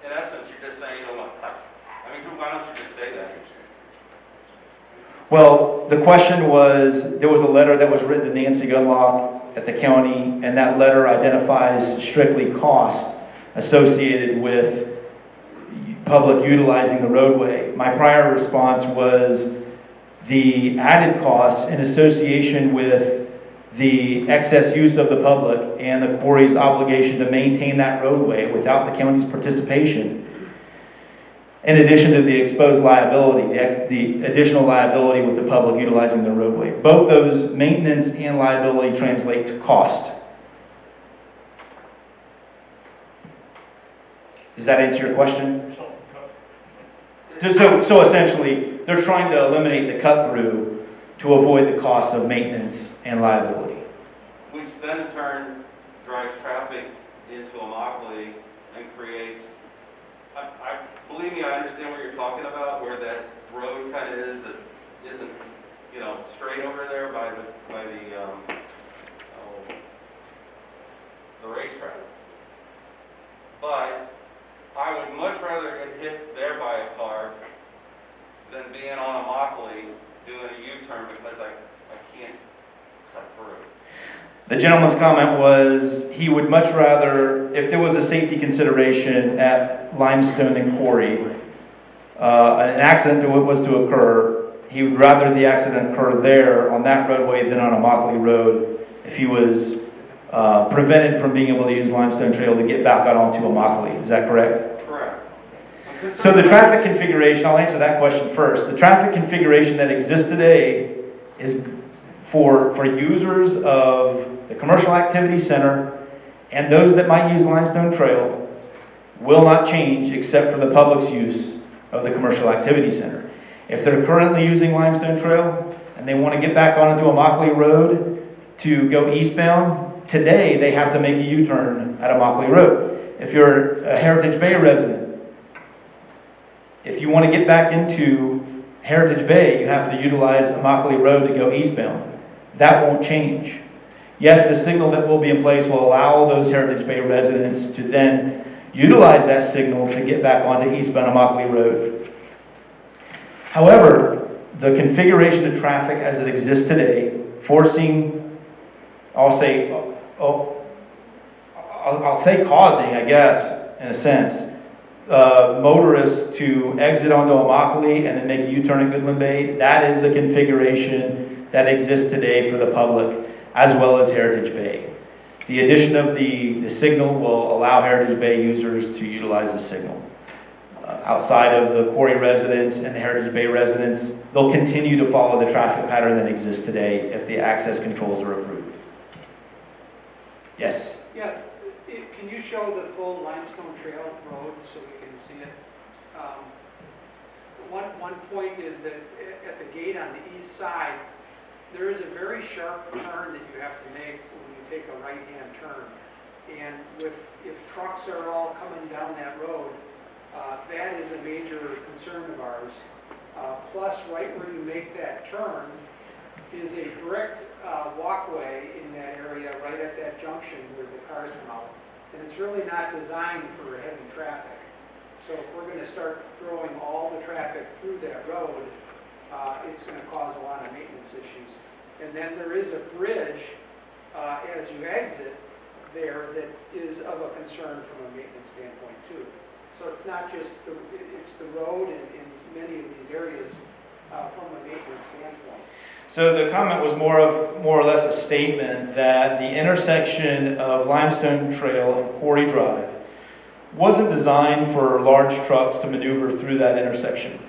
in essence, you're just saying you don't want to cut. I mean, why don't you just say that? Well, the question was, there was a letter that was written to Nancy Gunlock at the county, and that letter identifies strictly cost associated with public utilizing the roadway. My prior response was the added costs in association with the excess use of the public and the quarry's obligation to maintain that roadway without the county's participation, in addition to the exposed liability, the additional liability with the public utilizing the roadway. Both those maintenance and liability translate to cost. Does that answer your question? So essentially, they're trying to eliminate the cut through to avoid the cost of maintenance and liability. Which then in turn drives traffic into Immokalee and creates, believe me, I understand what you're talking about, where that road kind of is, it isn't, straight over there by the racetrack. But I would much rather get hit there by a car than being on Immokalee doing a U-turn because I can't cut through. The gentleman's comment was he would much rather, if there was a safety consideration at Limestone and Quarry, an accident was to occur, he would rather the accident occur there on that roadway than on Immokalee Road if he was prevented from being able to use Limestone Trail to get back out onto Immokalee. Is that correct? Correct. So the traffic configuration, I'll answer that question first. The traffic configuration that exists today is for users of the Commercial Activity Center and those that might use Limestone Trail will not change except for the public's use of the Commercial Activity Center. If they're currently using Limestone Trail and they want to get back onto Immokalee Road to go eastbound, today they have to make a U-turn at Immokalee Road. If you're a Heritage Bay resident, if you want to get back into Heritage Bay, you have to utilize Immokalee Road to go eastbound. That won't change. Yes, the signal that will be in place will allow those Heritage Bay residents to then utilize that signal to get back onto eastbound Immokalee Road. However, the configuration of traffic as it exists today, forcing, I'll say causing, I guess, in a sense, motorists to exit onto Immokalee and then make a U-turn at Goodland Bay, that is the configuration that exists today for the public, as well as Heritage Bay. The addition of the signal will allow Heritage Bay users to utilize the signal. Outside of the Quarry residents and the Heritage Bay residents, they'll continue to follow the traffic pattern that exists today if the access controls are approved. Yes? Yeah, can you show the full Limestone Trail road so we can see it? One point is that at the gate on the east side, there is a very sharp turn that you have to make when you take a right-hand turn. And if trucks are all coming down that road, that is a major concern of ours. Plus, right where you make that turn is a bricked walkway in that area, right at that junction where the cars come out. And it's really not designed for heavy traffic. So if we're going to start throwing all the traffic through that road, it's going to cause a lot of maintenance issues. And then there is a bridge as you exit there that is of a concern from a maintenance standpoint too. So it's not just it's the road in many of these areas from a maintenance standpoint? So the comment was more or less a statement that the intersection of Limestone Trail and Quarry Drive wasn't designed for large trucks to maneuver through that intersection.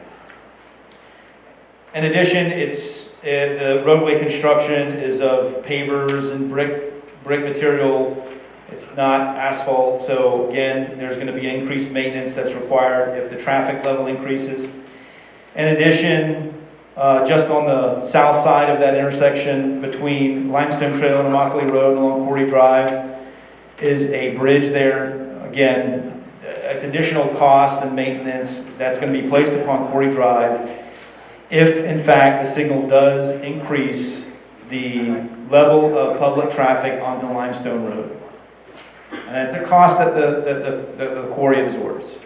In addition, the roadway construction is of pavers and brick material. It's not asphalt, so again, there's going to be increased maintenance that's required if the traffic level increases. In addition, just on the south side of that intersection between Limestone Trail and Immokalee Road along Quarry Drive is a bridge there. Again, it's additional costs and maintenance that's going to be placed upon Quarry Drive if, in fact, the signal does increase the level of public traffic onto Limestone Road. And it's a cost that the quarry absorbs.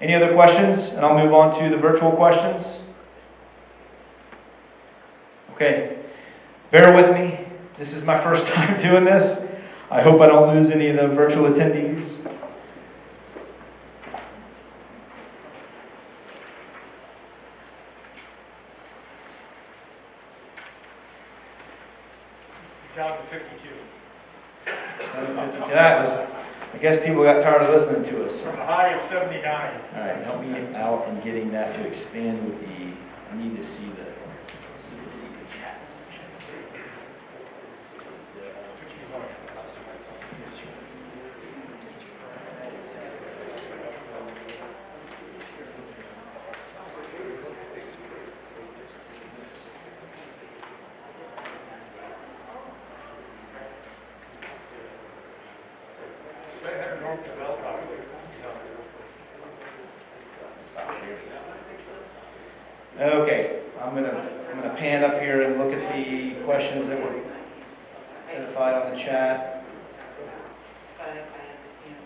Any other questions? And I'll move on to the virtual questions. Okay, bear with me. This is my first time doing this. I hope I don't lose any of the virtual attendees. Down to 52. That was, I guess people got tired of listening to us. From a high of 79. All right, help me out in getting that to expand with the, I need to see the chat. Okay, I'm gonna pan up here and look at the questions that were identified on the chat. But I understand,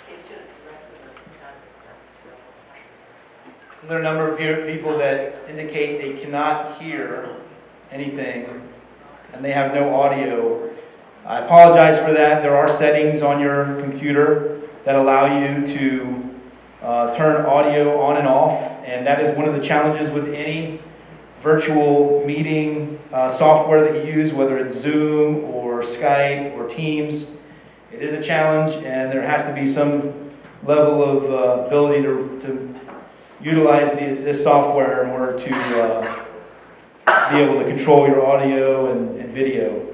it's just the rest of the So there are a number of people that indicate they cannot hear anything and they have no audio. I apologize for that. There are settings on your computer that allow you to turn audio on and off, and that is one of the challenges with any virtual meeting software that you use, whether it's Zoom or Skype or Teams. It is a challenge, and there has to be some level of ability to utilize this software in order to be able to control your audio and video.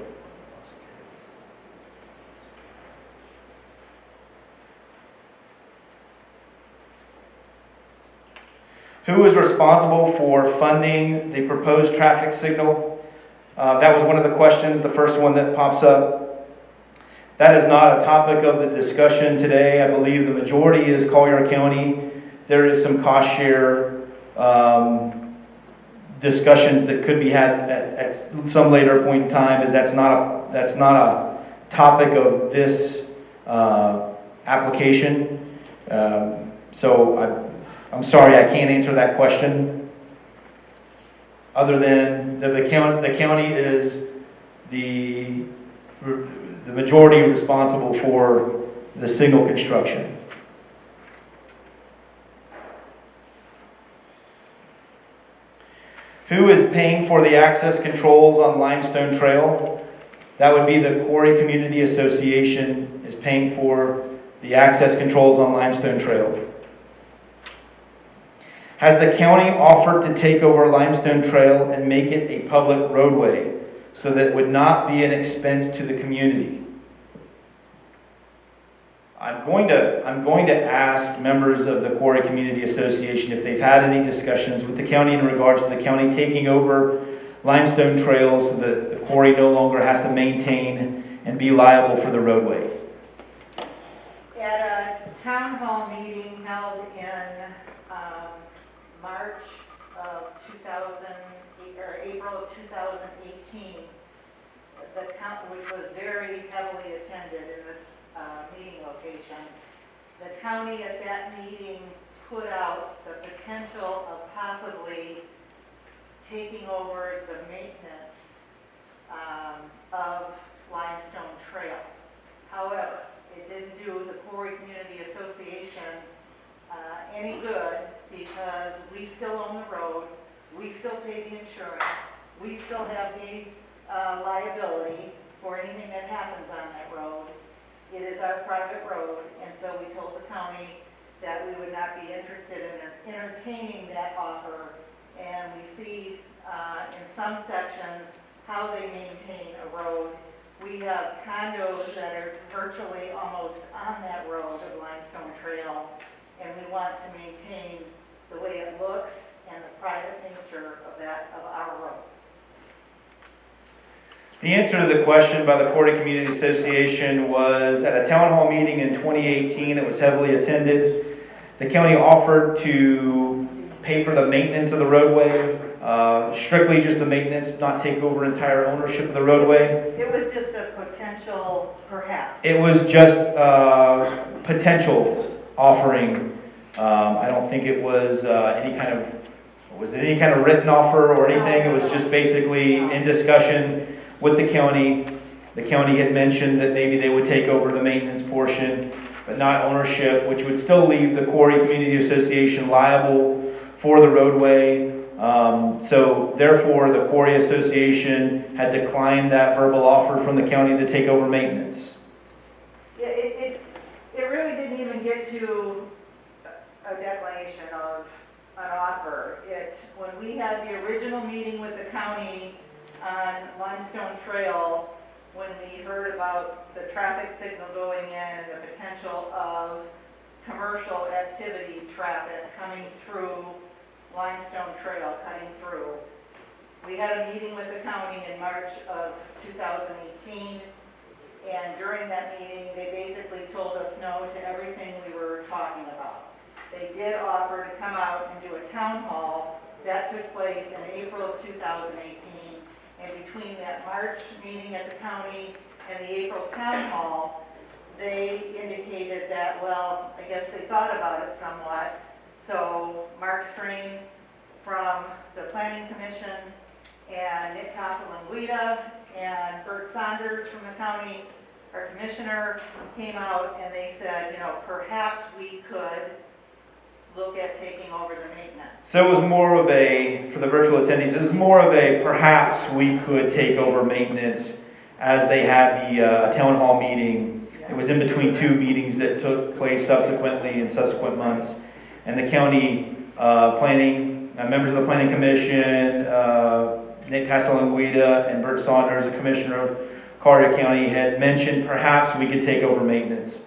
Who is responsible for funding the proposed traffic signal? That was one of the questions, the first one that pops up. That is not a topic of the discussion today. I believe the majority is Collier County. There is some cost share discussions that could be had at some later point in time, but that's not a topic of this application. So I'm sorry, I can't answer that question. Other than the county is the majority responsible for the signal construction. Who is paying for the access controls on Limestone Trail? That would be the Quarry Community Association is paying for the access controls on Limestone Trail. Has the county offered to take over Limestone Trail and make it a public roadway so that it would not be an expense to the community? I'm going to ask members of the Quarry Community Association if they've had any discussions with the county in regards to the county taking over Limestone Trail so that the quarry no longer has to maintain and be liable for the roadway. At a town hall meeting held in March of 2008, or April of 2018, the county, which was very heavily attended in this meeting location, the county at that meeting put out the potential of possibly taking over the maintenance of Limestone Trail. However, it didn't do, the Quarry Community Association any good because we still own the road, we still pay the insurance, we still have the liability for anything that happens on that road. It is our private road, and so we told the county that we would not be interested in entertaining that offer. And we see in some sections how they maintain a road. We have condos that are virtually almost on that road of Limestone Trail, and we want to maintain the way it looks and the private nature of our road. The answer to the question by the Quarry Community Association was at a town hall meeting in 2018. It was heavily attended. The county offered to pay for the maintenance of the roadway, strictly just the maintenance, not take over entire ownership of the roadway. It was just a potential, perhaps. It was just potential offering. I don't think it was any kind of written offer or anything. It was just basically in discussion with the county. The county had mentioned that maybe they would take over the maintenance portion, but not ownership, which would still leave the Quarry Community Association liable for the roadway. So therefore, the Quarry Association had declined that verbal offer from the county to take over maintenance. It really didn't even get to a declaration of an offer. When we had the original meeting with the county on Limestone Trail, when we heard about the traffic signal going in and the potential of commercial activity traffic coming through Limestone Trail, cutting through, we had a meeting with the county in March of 2018, and during that meeting they basically told us no to everything we were talking about. They did offer to come out and do a town hall. That took place in April of 2018. And between that March meeting at the county and the April town hall, they indicated that, well, I guess they thought about it somewhat. So Mark Strain from the Planning Commission and Nick Casalanguida and Bert Saunders from the county, our commissioner, came out and they said, perhaps we could look at taking over the maintenance. So it was more of a, for the virtual attendees, it was more of a perhaps we could take over maintenance as they had the town hall meeting. It was in between two meetings that took place subsequently in subsequent months. And the county planning, members of the planning commission, Nick Casalanguida and Bert Saunders, the commissioner of Quarry County, had mentioned perhaps we could take over maintenance.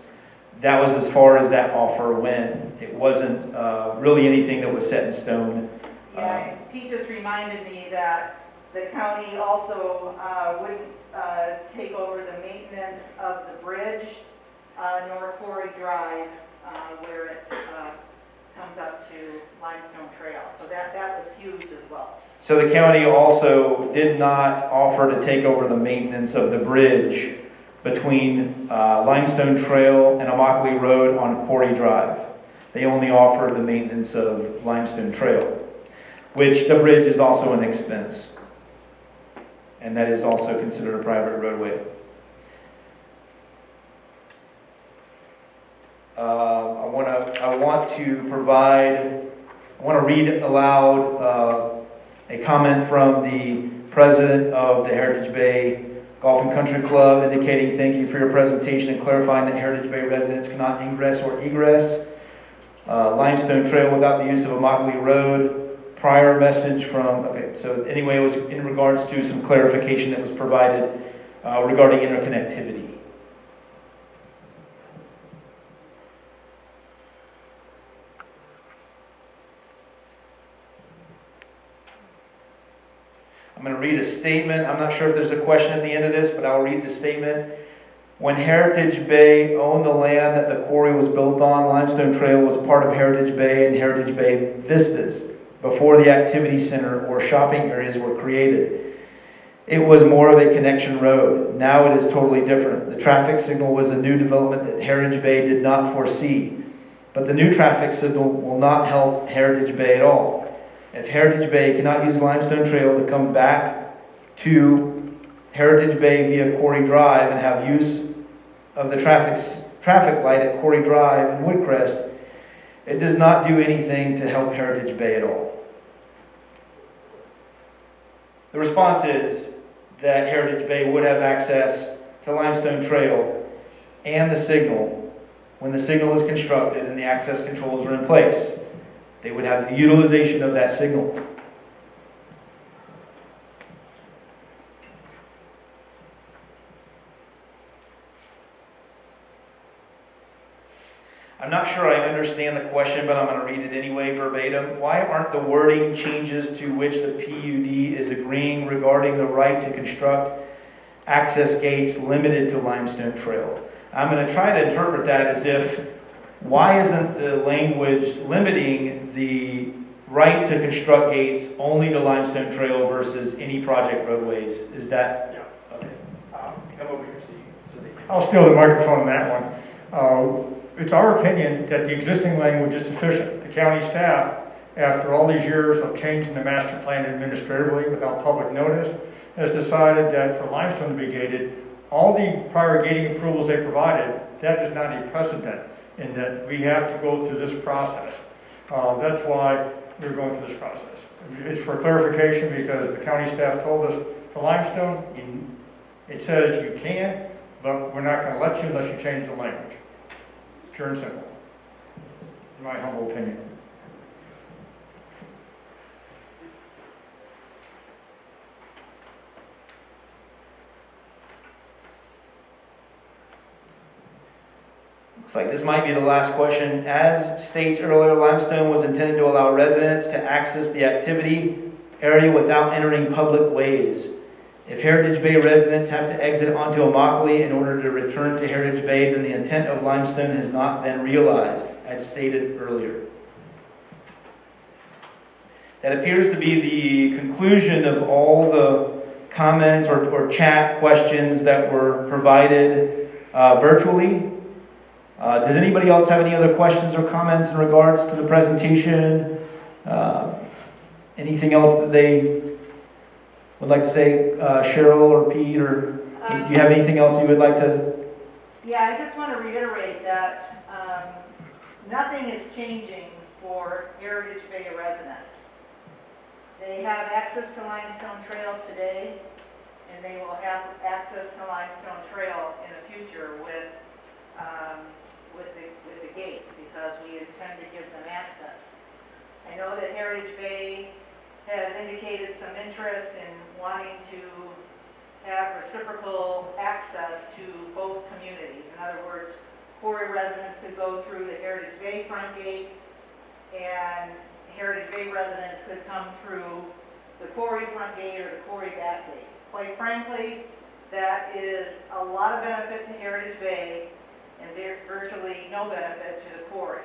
That was as far as that offer went. It wasn't really anything that was set in stone. Yeah, Pete just reminded me that the county also wouldn't take over the maintenance of the bridge, nor Quarry Drive, where it comes up to Limestone Trail. So that was huge as well. So the county also did not offer to take over the maintenance of the bridge between Limestone Trail and Immokalee Road on Quarry Drive. They only offered the maintenance of Limestone Trail, which the bridge is also an expense. And that is also considered a private roadway. I want to read aloud a comment from the president of the Heritage Bay Golf and Country Club indicating thank you for your presentation and clarifying that Heritage Bay residents cannot ingress or egress Limestone Trail without the use of Immokalee Road. Prior message from, so anyway, it was in regards to some clarification that was provided regarding interconnectivity. I'm going to read a statement. I'm not sure if there's a question at the end of this, but I'll read the statement. When Heritage Bay owned the land that the quarry was built on, Limestone Trail was part of Heritage Bay and Heritage Bay Vistas before the activity center or shopping areas were created. It was more of a connection road. Now it is totally different. The traffic signal was a new development that Heritage Bay did not foresee. But the new traffic signal will not help Heritage Bay at all. If Heritage Bay cannot use Limestone Trail to come back to Heritage Bay via Quarry Drive and have use of the traffic light at Quarry Drive and Woodcrest, It does not do anything to help Heritage Bay at all. The response is that Heritage Bay would have access to Limestone Trail and the signal when the signal is constructed and the access controls are in place. They would have the utilization of that signal. I'm not sure I understand the question, but I'm going to read it anyway verbatim. Why aren't the wording changes to which the PUD is agreeing regarding the right to construct access gates limited to Limestone Trail? I'm going to try to interpret that as if, why isn't the language limiting the right to construct gates only to Limestone Trail versus any project roadways? Is that? Yeah. Okay. Come over here so they can. I'll steal the microphone on that one. It's our opinion that the existing language is sufficient. The county staff, after all these years of changing the master plan administratively without public notice, has decided that for limestone to be gated, all the prior gating approvals they provided, that is not a precedent in that we have to go through this process. That's why we're going through this process. It's for clarification because the county staff told us for limestone, it says you can, but we're not going to let you unless you change the language. Pure and simple, in my humble opinion. Looks like this might be the last question. As states earlier, limestone was intended to allow residents to access the activity area without entering public ways. If Heritage Bay residents have to exit onto Immokalee in order to return to Heritage Bay, then the intent of limestone has not been realized, as stated earlier. That appears to be the conclusion of all the comments or chat questions that were provided virtually. Does anybody else have any other questions or comments in regards to the presentation? Anything else that they would like to say, Cheryl or Pete, or do you have anything else you would like to? Yeah, I just want to reiterate that nothing is changing for Heritage Bay residents. They have access to Limestone Trail today, and they will have access to Limestone Trail in the future with the gates, because we intend to give them access. I know that Heritage Bay has indicated some interest in wanting to have reciprocal access to both communities. In other words, Quarry residents could go through the Heritage Bay front gate, and Heritage Bay residents could come through the Quarry front gate or the Quarry back gate. Quite frankly, that is a lot of benefit to Heritage Bay and virtually no benefit to the Quarry.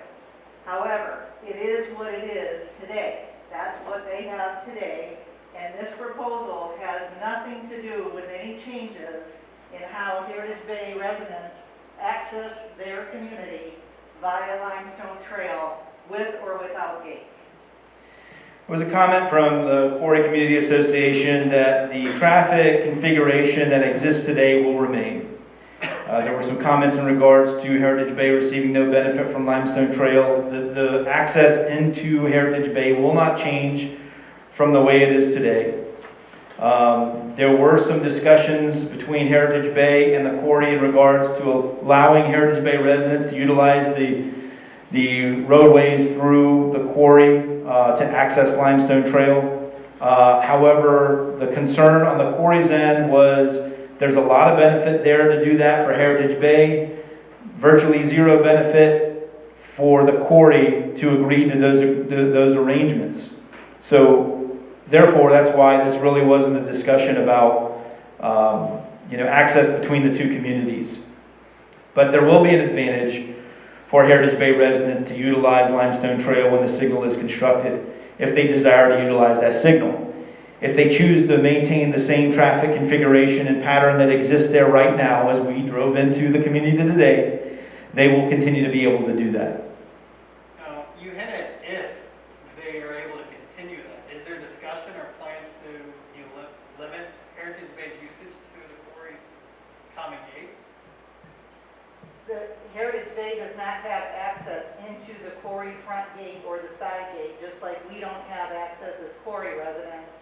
However, it is what it is today. That's what they have today, and this proposal has nothing to do with any changes in how Heritage Bay residents access their community via Limestone Trail with or without gates. There was a comment from the Quarry Community Association that the traffic configuration that exists today will remain. There were some comments in regards to Heritage Bay receiving no benefit from Limestone Trail. The access into Heritage Bay will not change from the way it is today. There were some discussions between Heritage Bay and the Quarry in regards to allowing Heritage Bay residents to utilize the roadways through the Quarry to access Limestone Trail. However, the concern on the Quarry's end was there's a lot of benefit there to do that for Heritage Bay, virtually zero benefit for the Quarry to agree to those arrangements. So, therefore, that's why this really wasn't a discussion about access between the two communities. But there will be an advantage for Heritage Bay residents to utilize Limestone Trail when the signal is constructed, if they desire to utilize that signal. If they choose to maintain the same traffic configuration and pattern that exists there right now as we drove into the community today, they will continue to be able to do that. Now, you hinted if they are able to continue that. Is there discussion or plans to limit Heritage Bay's usage to the Quarry's common gates? The Heritage Bay does not have access into the Quarry front gate or the side gate, just like we don't have access as Quarry residents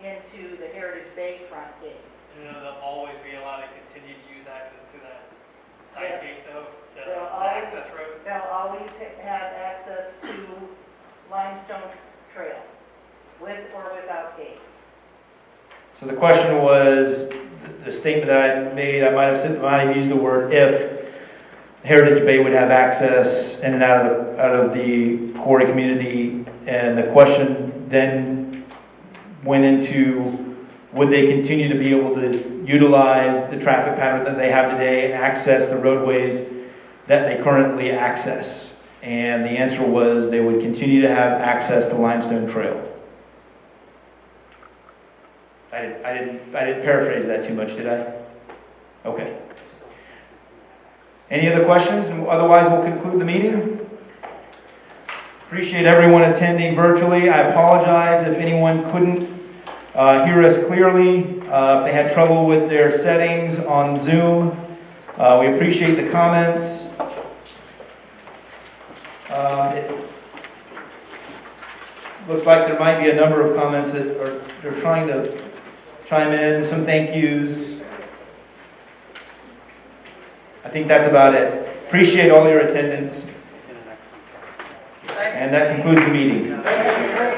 into the Heritage Bay front gates. And they'll always be allowed to continue to use access to that side Yeah. gate though, They'll the always- access road. They'll always have access to Limestone Trail, with or without gates. So the question was, the statement that I made, I might have used the word if Heritage Bay would have access in and out of the Quarry community, and the question then went into, would they continue to be able to utilize the traffic pattern that they have today and access the roadways that they currently access? And the answer was they would continue to have access to Limestone Trail. I didn't paraphrase that too much, did I? Okay. Any other questions? Otherwise, we'll conclude the meeting. Appreciate everyone attending virtually. I apologize if anyone couldn't hear us clearly, if they had trouble with their settings on Zoom. We appreciate the comments. It looks like there might be a number of comments that they're trying to chime in, some thank yous. I think that's about it. Appreciate all your attendance. And that concludes the meeting. Thank you.